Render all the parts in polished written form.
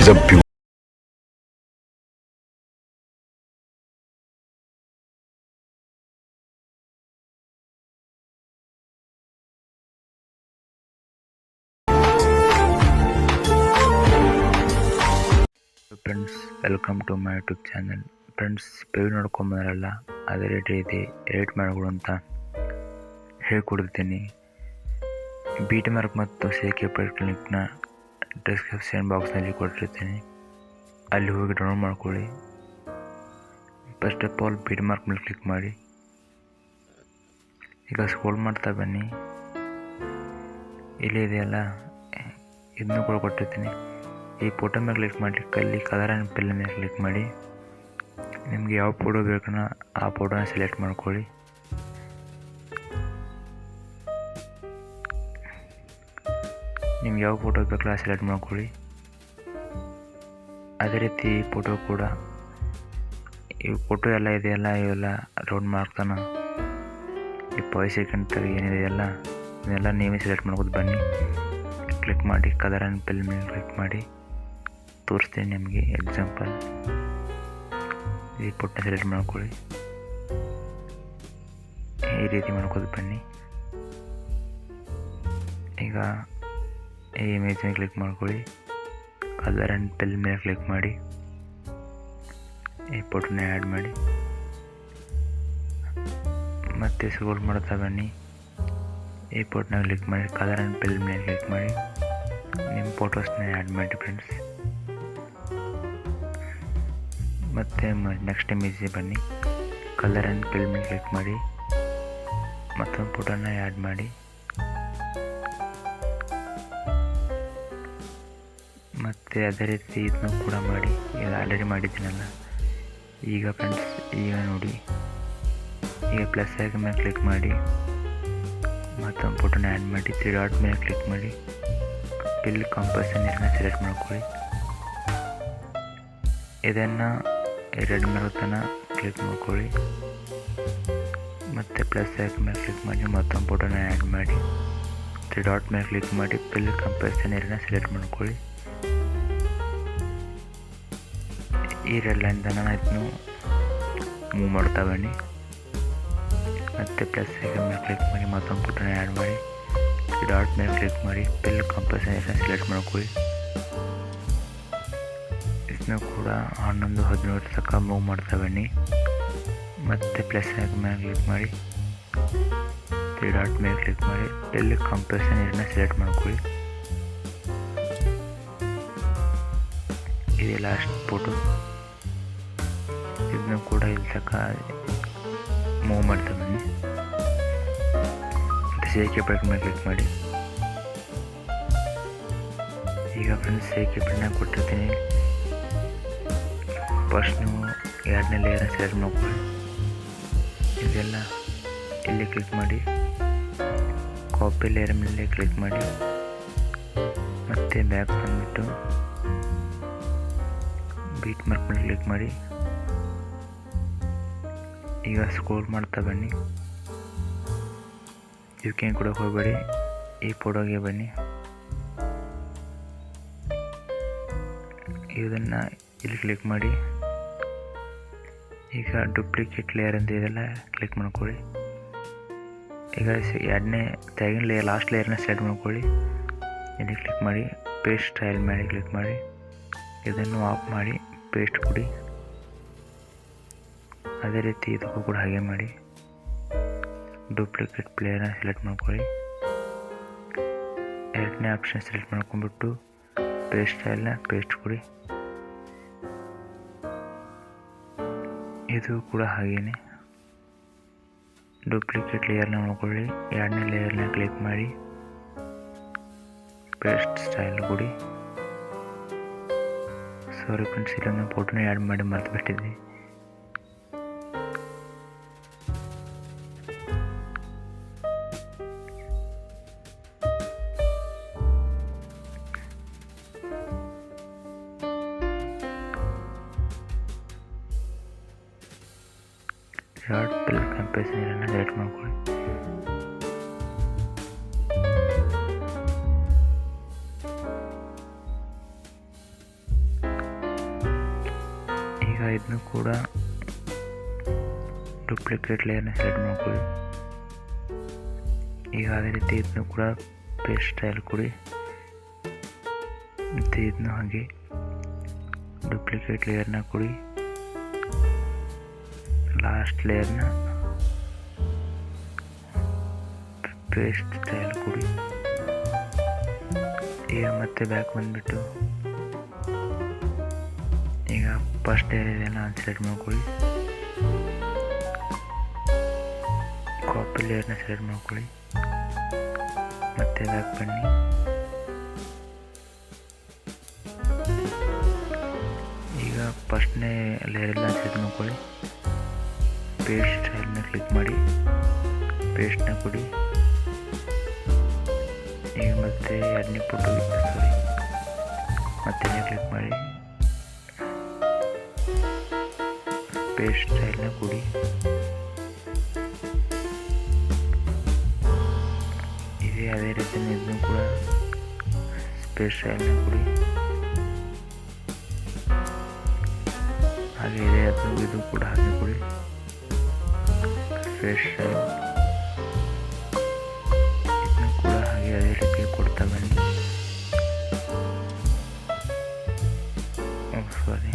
a beauty. Friends, welcome to my YouTube channel. Friends, ಪೇವ್ ನೋಡ್ಕೊಂಬಂದ್ರಲ್ಲ, ಅದೇ ರೀತಿ ರೇಟ್ ಮಾಡಿಕೊಡು ಅಂತ ಹೇಳ್ಕೊಡ್ತೀನಿ. ಬೀಟ್ ಮಾರ್ಕ್ ಮತ್ತು ಸೇಕೆ ಲಿಂಕ್ನ ಡಿಸ್ಕ್ರಿಪ್ಷನ್ ಬಾಕ್ಸ್ನಲ್ಲಿ ಕೊಟ್ಟಿರ್ತೀನಿ, ಅಲ್ಲಿ ಹೋಗಿ ಡೌನ್ಲೋಡ್ ಮಾಡ್ಕೊಳ್ಳಿ. First of all beet mark ಮೇಲೆ ಕ್ಲಿಕ್ ಮಾಡಿ. ಈಗ ಸ್ಕ್ರೋಲ್ ಮಾಡ್ತಾ ಬನ್ನಿ, ಇಲ್ಲಿ ಇದೆಯಲ್ಲ ಇದನ್ನು ಕೂಡ ಕೊಟ್ಟಿರ್ತೀನಿ. ಈ ಫೋಟೋ ಮೇಲೆ ಕ್ಲಿಕ್ ಮಾಡಿ, ಕಲರ್ ಆ್ಯಂಡ್ ಪೆನ್ ಮೇಲೆ ಕ್ಲಿಕ್ ಮಾಡಿ. ನಿಮಗೆ ಯಾವ ಫೋಟೋ ಬೇಕನ್ನ ಆ ಫೋಟೋನ ಸೆಲೆಕ್ಟ್ ಮಾಡ್ಕೊಳ್ಳಿ. ನಿಮ್ಗೆ ಯಾವ ಫೋಟೋ ಬೇಕಲ್ಲ ಸೆಲೆಕ್ಟ್ ಮಾಡ್ಕೊಳ್ಳಿ. ಅದೇ ರೀತಿ ಈ ಫೋಟೋ ಕೂಡ, ಈ ಫೋಟೋ ಎಲ್ಲ ಇದೆಯಲ್ಲ, ಇವೆಲ್ಲ ರೌಂಡ್ ಮಾಡ್ತಾನೆ ಈ 5 ಸೆಕೆಂಡ್ ಏನಿದೆಯಲ್ಲ ಇದನ್ನೆಲ್ಲ ನೀವೇ ಸೆಲೆಕ್ಟ್ ಮಾಡ್ಬೋದು. ಬನ್ನಿ, ಕ್ಲಿಕ್ ಮಾಡಿ, ಕಲರ್ ಆ್ಯಂಡ್ ಪೆನ್ ಮೇಲೆ ಕ್ಲಿಕ್ ಮಾಡಿ. ತೋರಿಸ್ತೀನಿ ನಿಮಗೆ ಎಕ್ಸಾಂಪಲ್. ಈ ಫೋಟೋನ ಸೆಲೆಕ್ಟ್ ಮಾಡ್ಕೊಳ್ಳಿ, ಈ ರೀತಿ ಮಾಡ್ಕೋದು. ಬನ್ನಿ, ಈಗ ಈ ಇಮೇಜ್ ಮೇಲೆ ಕ್ಲಿಕ್ ಮಾಡ್ಕೊಳ್ಳಿ, ಕಲರ್ ಆ್ಯಂಡ್ ಪೆನ್ ಮೇಲೆ ಕ್ಲಿಕ್ ಮಾಡಿ, ಈ ಫೋಟೋನ ಆ್ಯಡ್ ಮಾಡಿ. ಮತ್ತೆ ಸ್ಕ್ರೋಲ್ ಮಾಡ್ತಾ ಬನ್ನಿ, ಈ ಫೋಟೋನ ಕ್ಲಿಕ್ ಮಾಡಿ, ಕಲರ್ ಆ್ಯಂಡ್ ಪೆನ್ ಮೇಲೆ ಕ್ಲಿಕ್ ಮಾಡಿ, ನಿಮ್ಮ ಫೋಟೋಸ್ನ ಆ್ಯಡ್ ಮಾಡಿ ಫ್ರೆಂಡ್ಸ್. ಮತ್ತು ನೆಕ್ಸ್ಟ್ ಇಮೇಜಿಗೆ ಬನ್ನಿ, ಕಲರ್ ಆ್ಯಂಡ್ ಪೆನ್ ಮೇಲೆ ಕ್ಲಿಕ್ ಮಾಡಿ, ಮತ್ತೊಂದು ಫೋಟೋನ ಆ್ಯಡ್ ಮಾಡಿ. ಮತ್ತು ಅದೇ ರೀತಿ ಇದನ್ನು ಕೂಡ ಮಾಡಿ. ಇದು ಆಲ್ರೆಡಿ ಮಾಡಿದ್ದೀನಲ್ಲ. ಈಗ ಫ್ರೆಂಡ್ಸ್, ಈಗ ನೋಡಿ, ಈಗ ಪ್ಲಸ್ ಐಕನ್ ಮೇಲೆ ಕ್ಲಿಕ್ ಮಾಡಿ, ಮತ್ತೊಂದು ಫೋಟೋನ ಆ್ಯಡ್ ಮಾಡಿ. 3 ಡಾಟ್ ಮೇಲೆ ಕ್ಲಿಕ್ ಮಾಡಿ, ಫಿಲ್ ಕಂಪೋಸಿಷನ್ ಸೆಲೆಕ್ಟ್ ಮಾಡ್ಕೊಳ್ಳಿ. ಇದನ್ನು ರೆಡ್ ಮೇಲೆ ಕ್ಲಿಕ್ ಮಾಡ್ಕೊಳ್ಳಿ. ಮತ್ತು ಪ್ಲಸ್ ಐಕನ್ ಮೇಲೆ ಕ್ಲಿಕ್ ಮಾಡಿ, ಮತ್ತೊಂದು ಫೋಟೋನ ಆ್ಯಡ್ ಮಾಡಿ. 3 ಡಾಟ್ ಮೇಲೆ ಕ್ಲಿಕ್ ಮಾಡಿ, ಫಿಲ್ ಕಂಪೋಸಿಷನ್ ಸೆಲೆಕ್ಟ್ ಮಾಡ್ಕೊಳ್ಳಿ. ಈ ರೆಡ್ ಲೈನ್ ನಾನು ಇದನ್ನು ಮೂವ್ ಮಾಡ್ತಾ ಬನ್ನಿ. ಮತ್ತು ಪ್ಲಸ್ ಐಕನ್ ಮೇಲೆ ಕ್ಲಿಕ್ ಮಾಡಿ, ಮತ್ತೊಂದು ಫೋಟೋನ ಆ್ಯಡ್ ಮಾಡಿ. 3 ಡಾಟ್ ಮೇಲೆ ಕ್ಲಿಕ್ ಮಾಡಿ, ಫಿಲ್ ಕಂಪೋಸಿಷನ್ ಸೆಲೆಕ್ಟ್ ಮಾಡ್ಕೊಳ್ಳಿ. ಇದನ್ನು ಕೂಡ 11-17 ತನಕ ಮೂವ್ ಮಾಡ್ತಾ ಬನ್ನಿ. ಮತ್ತು ಪ್ಲಸ್ ಐಕನ್ ಮೇಲೆ ಕ್ಲಿಕ್ ಮಾಡಿ, 3 ಡಾಟ್ ಮೇಲೆ ಕ್ಲಿಕ್ ಮಾಡಿ, ಫಿಲ್ ಕಂಪೋಸಿಷನ್ ಸೆಲೆಕ್ಟ್ ಮಾಡ್ಕೊಳ್ಳಿ. ಇದೆ ಲಾಸ್ಟ್ ಫೋಟೋ. ಇದನ್ನು ಕೂಡ ಇಲ್ಲಿ ತನಕ ಮೂವ್ ಮಾಡ್ತಾ ಬನ್ನಿ. ಮತ್ತು ಸೇಕೆ ಪೆನ್ ಮೇಲೆ ಕ್ಲಿಕ್ ಮಾಡಿ. ಈಗ ಫ್ರೆಂಡ್ಸ್, ಸೇಕೆ ಪೆನ್ನ ಕೊಟ್ಟಿರ್ತೀನಿ. ಫಸ್ಟ್ ನೀವು 2ನೇ ಲೇಯರ್ನ ಸೆಲೆಕ್ಟ್ ಮಾಡ್ಕೊಳ್ಳಿ. ಇದೆಲ್ಲ ಇಲ್ಲಿ ಕ್ಲಿಕ್ ಮಾಡಿ, ಕಾಪಿ ಲೇಯರ್ ಮೇಲೆ ಕ್ಲಿಕ್ ಮಾಡಿ, ಮತ್ತು ಬ್ಯಾಕ್ ಬಂದುಬಿಟ್ಟು ಬೀಟ್ ಮಾರ್ಕ್ ಮೇಲೆ ಕ್ಲಿಕ್ ಮಾಡಿ. ಈಗ ಸ್ಕ್ರೋಲ್ ಮಾಡ್ತಾ ಬನ್ನಿ. ಇದಕ್ಕೆ ಕೂಡ ಹೋಗಬೇಡಿ, ಈ ಫೋಟೋಗೆ ಬನ್ನಿ. ಇದನ್ನು ಇಲ್ಲಿ ಕ್ಲಿಕ್ ಮಾಡಿ. ಈಗ ಡೂಪ್ಲಿಕೇಟ್ ಲೇಯರ್ ಅಂತ ಇದೆಲ್ಲ ಕ್ಲಿಕ್ ಮಾಡ್ಕೊಳ್ಳಿ. ಈಗ 2ನೇ ತೆಗಿನ ಲೇಯರ್, ಲಾಸ್ಟ್ ಲೇಯರ್ನ ಸೆಲೆಕ್ಟ್ ಮಾಡ್ಕೊಳ್ಳಿ. ಇಲ್ಲಿ ಕ್ಲಿಕ್ ಮಾಡಿ, ಪೇಸ್ಟ್ ಸ್ಟೈಲ್ ಮಾಡಿ ಕ್ಲಿಕ್ ಮಾಡಿ. ಇದನ್ನು ಆಫ್ ಮಾಡಿ ಪೇಸ್ಟ್ ಕೊಡಿ. ಅದೇ ರೀತಿ ಇದಕ್ಕೂ ಕೂಡ ಹಾಗೆ ಮಾಡಿ. ಡೂಪ್ಲಿಕೇಟ್ ಪ್ಲೇಯರ್ನ ಸೆಲೆಕ್ಟ್ ಮಾಡ್ಕೊಳ್ಳಿ. 2ನೇ ಆಪ್ಷನ್ ಸೆಲೆಕ್ಟ್ ಮಾಡ್ಕೊಂಡ್ಬಿಟ್ಟು ಪೇಸ್ಟ್ ಸ್ಟೈಲ್ನ ಪೇಸ್ಟ್ ಕೊಡಿ. ಇದು ಕೂಡ ಹಾಗೇನೆ. ಡೂಪ್ಲಿಕೇಟ್ ಲೇಯರ್ನ ಮಾಡ್ಕೊಳ್ಳಿ. 2ನೇ ಲೇಯರ್ನ ಕ್ಲಿಕ್ ಮಾಡಿ, ಪೇಸ್ಟ್ ಸ್ಟೈಲ್ ಕೊಡಿ. ಸಾರಿ ಫ್ರೆಂಡ್ಸ್, ಇಲ್ಲೊಂದು ಫೋಟೋನ ಆ್ಯಡ್ ಮಾಡಿ ಮರ್ತು ಬಿಟ್ಟಿದ್ದೆ. ಶಾರ್ಟ್ ಫಿಲ್ ಕಂಪೋಸಿಷನ್ ಸೆಲೆಕ್ಟ್ ಮಾಡ್ಕೊಳ್ಳಿ. ಇದನ್ನು ಕೂಡ ಡೂಪ್ಲಿಕೇಟ್ ಲೇಯರ್ನ ಸೆಲೆಕ್ಟ್ ಮಾಡ್ಕೊಳ್ಳಿ. ಈಗ ಅದೇ ರೀತಿ ಇದನ್ನು ಕೂಡ ಪೇಸ್ಟ್ ಸ್ಟೈಲ್ ಕೊಡಿ. ಮತ್ತು ಇದನ್ನು ಹಾಗೆ ಡೂಪ್ಲಿಕೇಟ್ ಲೇಯರ್ನ ಕೊಡಿ. ಲಾಸ್ಟ್ ಲೇಯರ್ನ ಪೇಸ್ಟ್ ಸ್ಟೈಲ್ ಕೊಡಿ. ಈಗ ಮತ್ತೆ ಬ್ಯಾಕ್ ಬಂದುಬಿಟ್ಟು ಈಗ ಫಸ್ಟ್ ಲೇಯರ್ ಇದೆಲ್ಲ ಸೆಲೆಕ್ಟ್ ಮಾಡ್ಕೊಳ್ಳಿ. ಕಾಪಿ ಲೇಯರ್ನ ಸೆಲೆಕ್ಟ್ ಮಾಡ್ಕೊಳ್ಳಿ. ಮತ್ತೆ ಬ್ಯಾಕ್ ಬನ್ನಿ. ಈಗ ಫಸ್ಟ್ನೇ ಲೇಯರೆಲ್ಲ ಸೆಲೆಕ್ಟ್ ಮಾಡ್ಕೊಳ್ಳಿ. ಪೇಸ್ಟ್ ಸ್ಟೈಲ್ನ ಕ್ಲಿಕ್ ಮಾಡಿ ಪೇಸ್ಟ್ನ ಕೊಡಿ. ಈಗ ಮತ್ತೆ ಎರಡನೇ ಫೋಟೋ ಮತ್ತೆ ಕ್ಲಿಕ್ ಮಾಡಿ ಪೇಸ್ಟ್ ಸ್ಟೈಲ್ನ ಕೊಡಿ. ಇದೇ ಅದೇ ರೀತಿ ಇದನ್ನು ಕೂಡ ಪೇಸ್ಟ್ ಸ್ಟೈಲ್ನ ಕೊಡಿ. ಹಾಗೆ ಇದೆ ಅದು ಇದು ಕೂಡ ಹಾಗೆ ಕೊಡಿ. ಪೇಸ್ಟ್ ಸ್ಟೈಲ್ ಇದನ್ನು ಕೂಡ ಹಾಗೆ ಅದೇ ರೀತಿ ಕೊಡ್ತಾ ಬನ್ನಿ. ಸಾರಿ,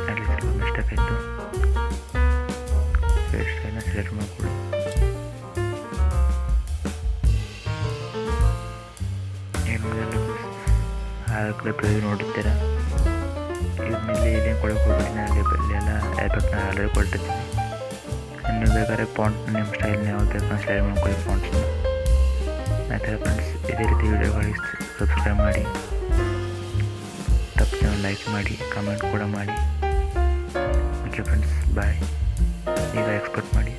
ಅಲ್ಲಿ ಸ್ವಲ್ಪ ಮಿಸ್ಟೇಕ್ ಆಯಿತು. ಪೇಸ್ಟ್ ಸ್ಟೈಲ್ನ ಸೆಲೆಕ್ಟ್ ಮಾಡಿಕೊಳ್ಳಿ. ಏನು ಆ ಕಡೆ ನೋಡುತ್ತೀರಾ. ಇದನ್ನಲ್ಲಿ ಏನೇನು ಕೊಡೋಕೆ ಹೋಗ್ಬೇಡಿ. ನಾನು ಎಲ್ಲ ಎಫೆಕ್ಟ್ನ ಆಲ್ರೆಡಿ ಕೊಟ್ಟಿರ್ತೀನಿ. ನೀವು ಬೇಕಾದ್ರೆ ಫಾಂಟ್ ನಿಮ್ಮ ಸ್ಟೈಲ್ನ ಯಾವ್ದು ಬೇಕು ನಾನು ಸ್ಟೈಲ್ ಮಾಡ್ಕೊಳ್ಳಿ ಫಾಂಟ್ಸ್ನ. ಆಯ್ತು ಫ್ರೆಂಡ್ಸ್, ಇದೇ ರೀತಿ ವೀಡಿಯೋಗಳಿಗೆ ಸಬ್ಸ್ಕ್ರೈಬ್ ಮಾಡಿ, ತಪ್ಪದೆ ಲೈಕ್ ಮಾಡಿ, ಕಮೆಂಟ್ ಕೂಡ ಮಾಡಿ. ಓಕೆ ಫ್ರೆಂಡ್ಸ್, ಬಾಯ್. ಈಗ ಎಕ್ಸ್ಪೋರ್ಟ್ ಮಾಡಿ.